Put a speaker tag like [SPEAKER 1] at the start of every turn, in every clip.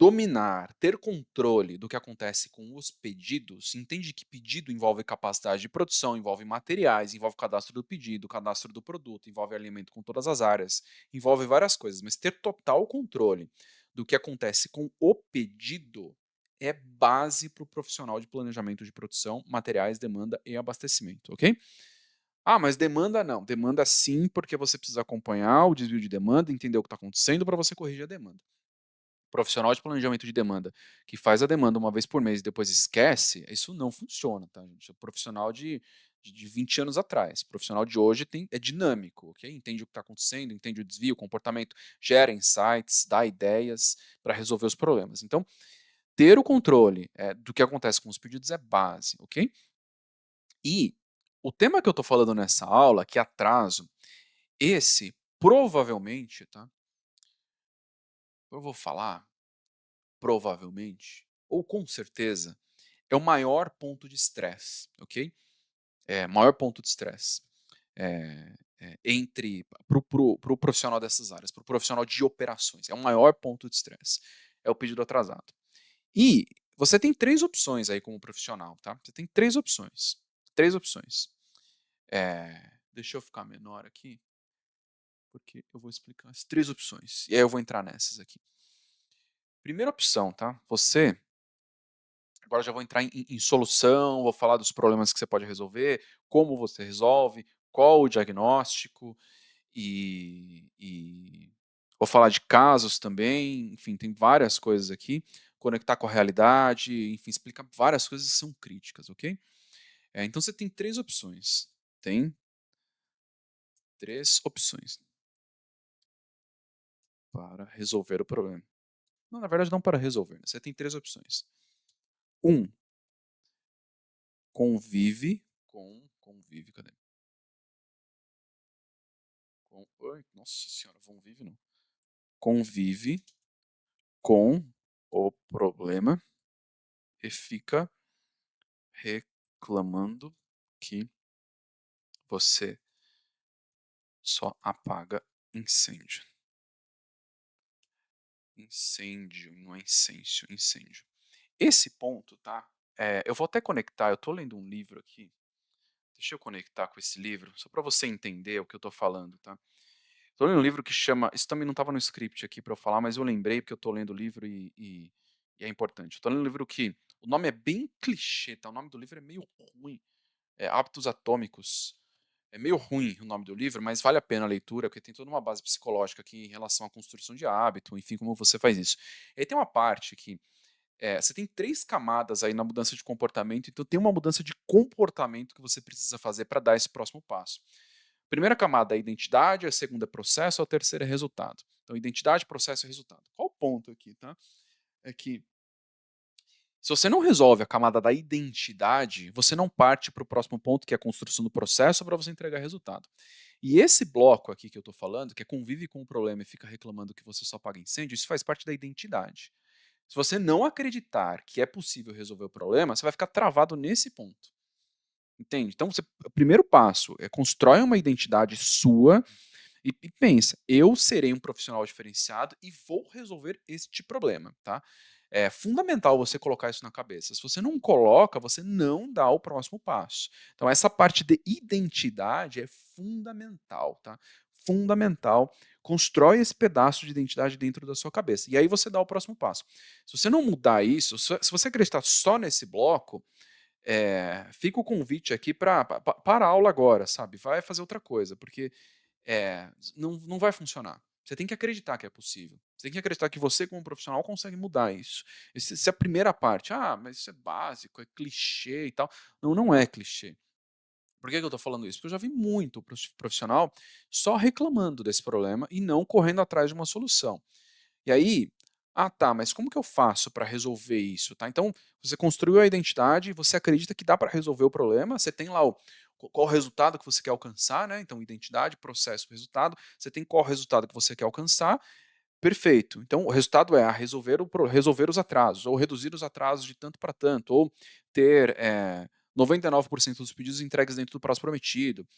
[SPEAKER 1] dominar, ter controle do que acontece com os pedidos, entende que pedido envolve capacidade de produção, envolve materiais, envolve cadastro do pedido, cadastro do produto, envolve alinhamento com todas as áreas, envolve várias coisas, mas ter total controle do que acontece com o pedido é base para o profissional de planejamento de produção, materiais, demanda e abastecimento, ok? Ah, mas demanda não. Demanda sim, porque você precisa acompanhar o desvio de demanda, entender o que está acontecendo para você corrigir a demanda. Profissional de planejamento de demanda que faz a demanda uma vez por mês e depois esquece, isso não funciona, tá, gente? É profissional de 20 anos atrás. O profissional de hoje é dinâmico, ok? Entende o que está acontecendo, entende o desvio, o comportamento, gera insights, dá ideias para resolver os problemas. Então, ter o controle do que acontece com os pedidos é base, ok? E o tema que eu estou falando nessa aula, que é atraso, esse provavelmente, tá? Eu vou falar provavelmente, ou com certeza, é o maior ponto de estresse, ok? É, maior ponto de estresse entre para o profissional dessas áreas, para o profissional de operações, é o maior ponto de estresse, é o pedido atrasado. E você tem três opções aí como profissional, tá? Você tem três opções, três opções. Deixa eu ficar menor aqui, porque eu vou explicar as três opções, e aí eu vou entrar nessas aqui. Primeira opção, tá? Você agora já vou entrar em solução, vou falar dos problemas que você pode resolver, como você resolve, qual o diagnóstico e vou falar de casos também, enfim, tem várias coisas aqui, conectar com a realidade, enfim, explicar várias coisas que são críticas, ok? Então você tem três opções, tem três opções para resolver o problema. Não, na verdade não para resolver, né? Você tem três opções. Um, convive, cadê? Oi, nossa senhora, convive não. Convive com o problema e fica reclamando que você só apaga incêndio. Incêndio, não é incêndio, incêndio. Esse ponto, tá? Eu vou até conectar, eu tô lendo um livro aqui. Deixa eu conectar com esse livro, só para você entender o que eu tô falando, tá? Tô lendo um livro que chama. Isso também não estava no script aqui para eu falar, mas eu lembrei porque eu tô lendo o livro e é importante. Eu tô lendo um livro que o nome é bem clichê, tá? O nome do livro é meio ruim. É Hábitos Atômicos. É meio ruim o nome do livro, mas vale a pena a leitura, porque tem toda uma base psicológica aqui em relação à construção de hábito, enfim, como você faz isso. E aí tem uma parte que você tem três camadas aí na mudança de comportamento, então tem uma mudança de comportamento que você precisa fazer para dar esse próximo passo. Primeira camada é identidade, a segunda é processo, a terceira é resultado. Então, identidade, processo e resultado. Qual o ponto aqui, tá? É que se você não resolve a camada da identidade, você não parte para o próximo ponto, que é a construção do processo, para você entregar resultado. E esse bloco aqui que eu estou falando, que é convive com o problema e fica reclamando que você só paga incêndio, isso faz parte da identidade. Se você não acreditar que é possível resolver o problema, você vai ficar travado nesse ponto. Entende? Então, o primeiro passo é constrói uma identidade sua e pensa, eu serei um profissional diferenciado e vou resolver este problema, tá? É fundamental você colocar isso na cabeça. Se você não coloca, você não dá o próximo passo. Então essa parte de identidade é fundamental, tá? Fundamental. Constrói esse pedaço de identidade dentro da sua cabeça. E aí você dá o próximo passo. Se você não mudar isso, se você acreditar só nesse bloco, fica o convite aqui para a aula agora, sabe? Vai fazer outra coisa, porque não vai funcionar. Você tem que acreditar que é possível. Você tem que acreditar que você, como profissional, consegue mudar isso. Essa é a primeira parte. Ah, mas isso é básico, é clichê e tal. Não, não é clichê. Por que eu estou falando isso? Porque eu já vi muito profissional só reclamando desse problema e não correndo atrás de uma solução. E aí, tá, mas como que eu faço para resolver isso? Tá? Então, você construiu a identidade, você acredita que dá para resolver o problema, você tem lá qual o resultado que você quer alcançar, né? Então, identidade, processo, resultado. Você tem qual o resultado que você quer alcançar. Perfeito. Então, o resultado é resolver os atrasos, ou reduzir os atrasos de tanto para tanto, ou ter 99% dos pedidos entregues dentro do prazo prometido.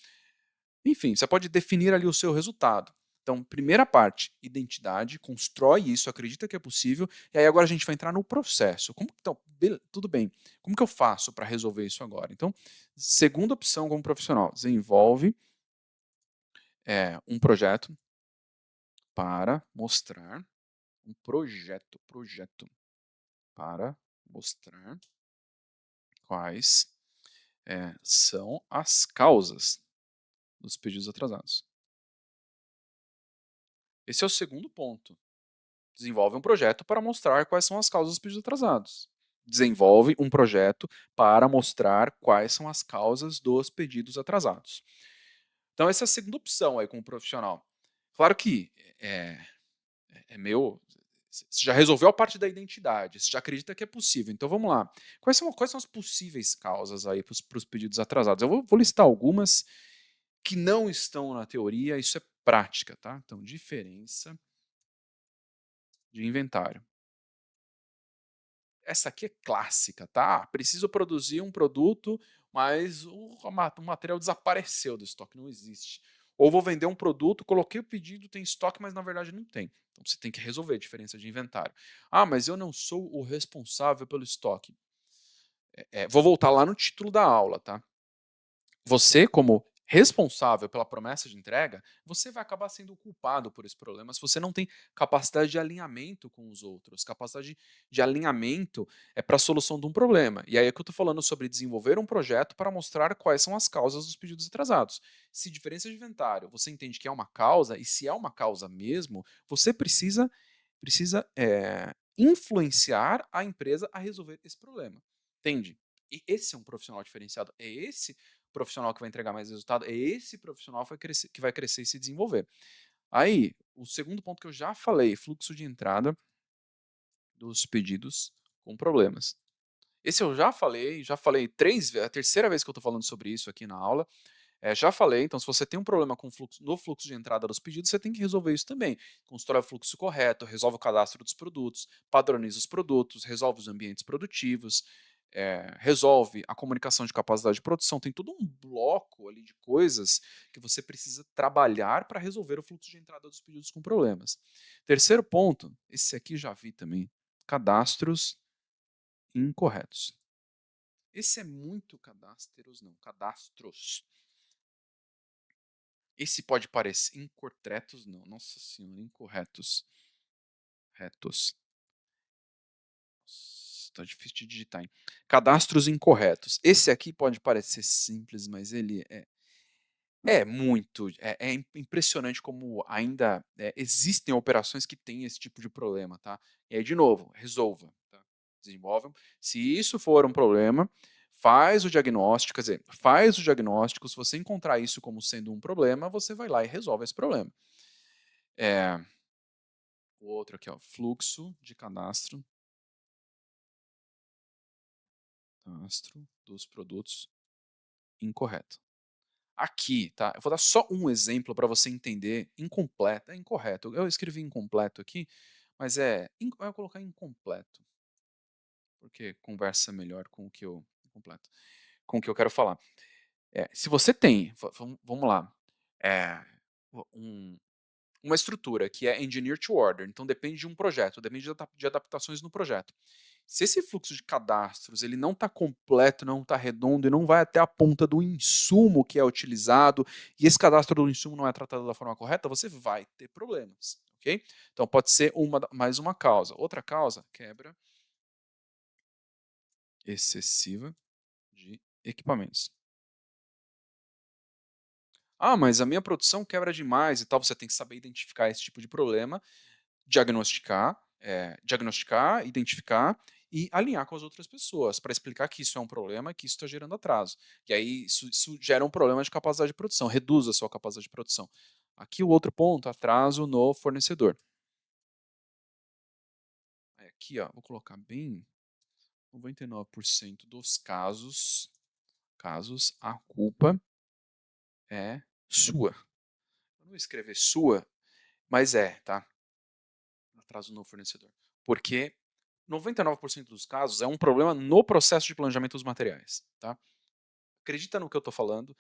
[SPEAKER 1] Enfim, você pode definir ali o seu resultado. Então, primeira parte, identidade, constrói isso, acredita que é possível, e aí agora a gente vai entrar no processo. Então, tudo bem, como que eu faço para resolver isso agora? Então, segunda opção como profissional, desenvolve um projeto para mostrar, um projeto para mostrar quais são as causas dos pedidos atrasados. Esse é o segundo ponto. Desenvolve um projeto para mostrar quais são as causas dos pedidos atrasados. Desenvolve um projeto para mostrar quais são as causas dos pedidos atrasados. Então, essa é a segunda opção aí como profissional. Claro que é, é meu. Você já resolveu a parte da identidade, você já acredita que é possível. Então vamos lá. Quais são as possíveis causas aí para os pedidos atrasados? Eu vou listar algumas que não estão na teoria, isso é prática, tá? Então, diferença de inventário. Essa aqui é clássica, tá? Preciso produzir um produto, mas o material desapareceu do estoque, não existe. Ou vou vender um produto, coloquei o pedido, tem estoque, mas na verdade não tem. Então você tem que resolver a diferença de inventário. Ah, mas eu não sou o responsável pelo estoque. Vou voltar lá no título da aula, tá? Você, como responsável pela promessa de entrega, você vai acabar sendo o culpado por esse problema se você não tem capacidade de alinhamento com os outros. Capacidade de alinhamento é para a solução de um problema. E aí é que eu estou falando sobre desenvolver um projeto para mostrar quais são as causas dos pedidos atrasados. Se diferença de inventário você entende que é uma causa, e se é uma causa mesmo, você precisa influenciar a empresa a resolver esse problema. Entende? E esse é um profissional diferenciado. É esse profissional que vai entregar mais resultado, é esse profissional que vai crescer e se desenvolver. Aí, o segundo ponto que eu já falei, fluxo de entrada dos pedidos com problemas. Esse eu já falei 3 vezes, a terceira vez que eu estou falando sobre isso aqui na aula. Já falei, então se você tem um problema no fluxo de entrada dos pedidos, você tem que resolver isso também. Constrói o fluxo correto, resolve o cadastro dos produtos, padroniza os produtos, resolve os ambientes produtivos, resolve a comunicação de capacidade de produção. Tem todo um bloco ali de coisas que você precisa trabalhar para resolver o fluxo de entrada dos pedidos com problemas. Terceiro ponto, esse aqui já vi também, cadastros incorretos. Esse é muito cadastros. Esse pode parecer incorretos, não. Nossa senhora, incorretos. Retos. Está difícil de digitar, hein? Cadastros incorretos. Esse aqui pode parecer simples, mas ele é impressionante como ainda existem operações que têm esse tipo de problema, tá? E aí, de novo, resolva, tá? Desenvolvam. Se isso for um problema, faz o diagnóstico, quer dizer, faz o diagnóstico. Se você encontrar isso como sendo um problema, você vai lá e resolve esse problema. O outro aqui, ó, fluxo de cadastro dos produtos incorreto. Aqui, tá? Eu vou dar só um exemplo para você entender. Incompleto, é incorreto. Eu escrevi incompleto aqui, mas eu vou colocar incompleto, porque conversa melhor com o que eu incompleto, com o que eu quero falar. Se você tem, vamos lá, é, um, uma estrutura que é engineer to order, então depende de um projeto, depende de adaptações no projeto. Se esse fluxo de cadastros ele não está completo, não está redondo e não vai até a ponta do insumo que é utilizado, e esse cadastro do insumo não é tratado da forma correta, você vai ter problemas, ok? Então pode ser mais uma causa. Outra causa, quebra excessiva de equipamentos. Ah, mas a minha produção quebra demais e tal. Você tem que saber identificar esse tipo de problema, diagnosticar, identificar e alinhar com as outras pessoas para explicar que isso é um problema e que isso está gerando atraso. E aí isso gera um problema de capacidade de produção, reduz a sua capacidade de produção. Aqui o outro ponto, atraso no fornecedor. Aqui, ó, vou colocar bem 99% dos casos, a culpa é sua. Eu não vou escrever sua, mas tá? Atraso no fornecedor. Porque 99% dos casos é um problema no processo de planejamento dos materiais, tá? Acredita no que eu estou falando,